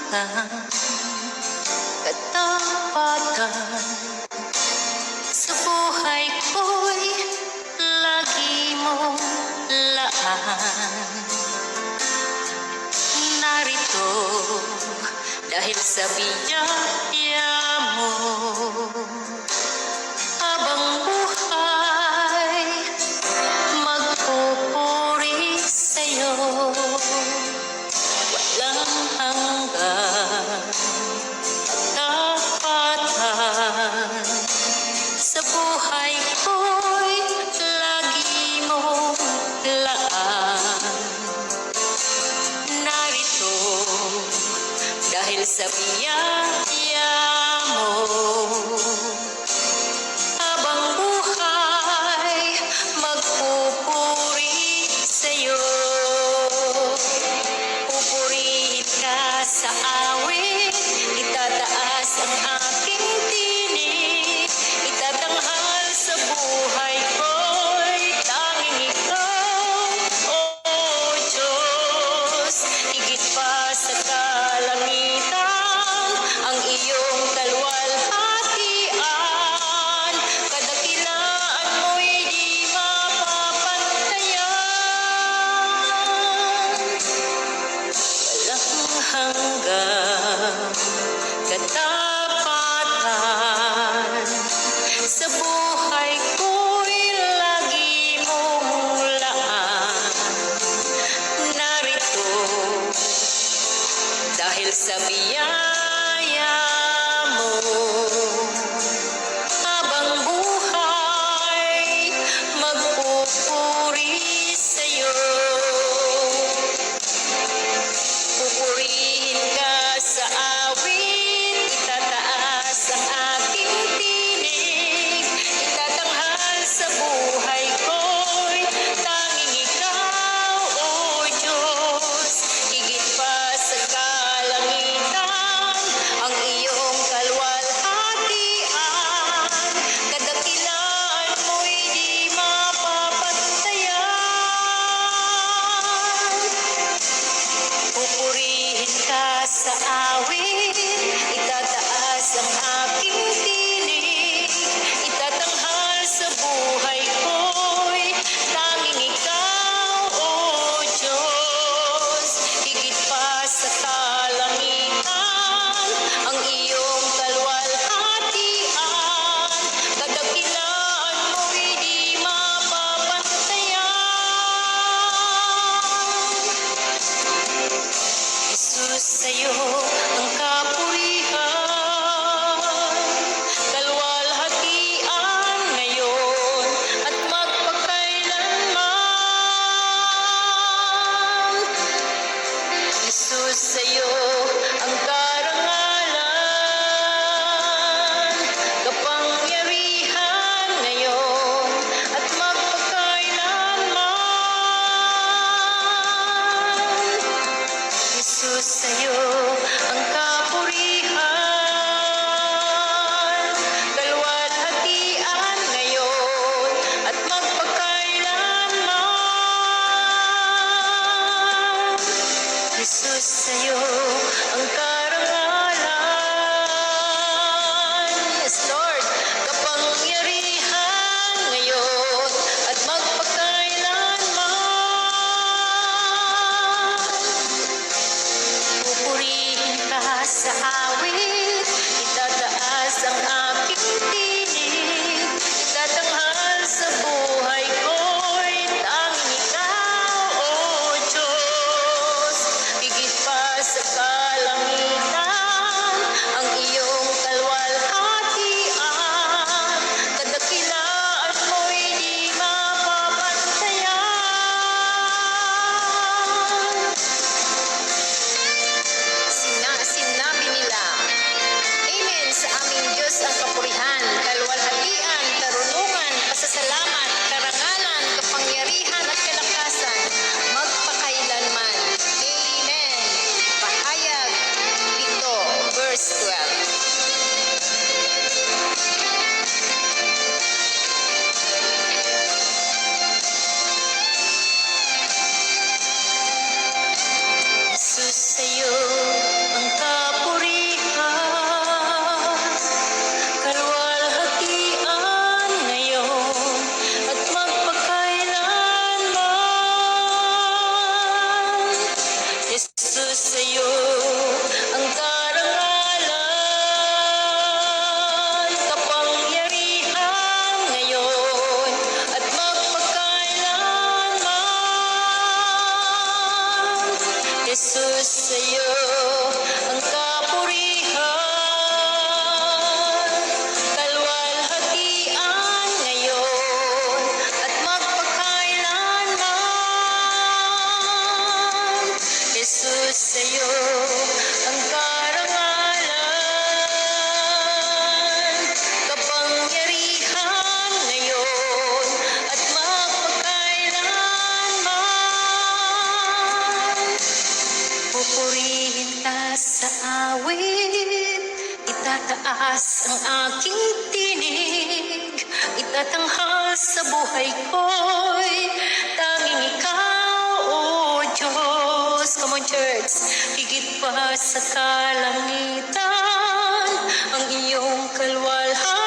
karangalan, katapatan. Sa buhay ko'y lagi mong laan. Narito dahil sa biyaya mo, habang buhay magpupuri sa'yo. Walang hanggan katapatan. Sa buhay ko'y lagi mong laan. Narito dahil sa biyaya mo, habang buhay magpupuri sa'yo. Pupurihin ka sa awit, itataas ang aking tinig, itatanghal sa buhay ko'y tanging ikaw, O Diyos. Higit pa sa kalangitan, ang iyong kalwalhatian, kadakilaan mo'y di mapapantayan. Walang hanggang katapatan. Sa buhay ko'y lagi mong laan. Narito dahil sa biyaya mo, habang buhay magpupuri sa'yo. Pupurihin ka sa awit, itataas ang aking tinig, itatanghal sa buhay ko'y tanging ikaw, O Diyos. Higit pa sa kalangitan, ang iyong kalwalhatian, kadakilaan mo'y di mapapantayan. Pupurihin ka sa awit, itataas ang aking tinig, itatanghal sa buhay ko'y tanging ikaw, O Diyos. Higit pa sa kalangitan, ang iyong kalwalhatian, kadakilaan mo'y di mapapantayan. Jesus, sa'yo ang kapurihan, kalwalhatian ngayon at magpakailanman. Jesus, sa'yo ang karangalan, kapangyarihan ngayon at magpakailanman. Jesus, sa'yo ang kapurihan, kalwalhatian ngayon at magpakailanman. Jesus, sa'yo ang karangalan. Yes, Lord. Kapangyarihan ngayon at magpakailanman. Pupurihin ka sa awit, itataas ang aking tinig, itatanghal sa buhay ko'y tanging ikaw, O Diyos. Higit pa sa kalangitan, ang iyong kalwalhatian, kadakilaan mo'y di mapapantayan. Sinabi nila, Amen sa aming Diyos ang kapurihan, kalwalhatian, karunungan, pasasalamat, karangalan, kapangyarihan at kalakasan, magpakailanman. Amen. Pahayag Jesus, sa'yo ang kapurihan, kalwalhatian ngayon at magpakailanman. Jesus, sa'yo ang karangalan, kapangyarihan ngayon at magpakailanman. Pupurihin ka sa awit, itataas ang aking tinig, itatanghal sa buhay ko'y tanging ikaw, O Diyos. Come on, church. Higit pa sa kalangitan, ang iyong kalwalhatian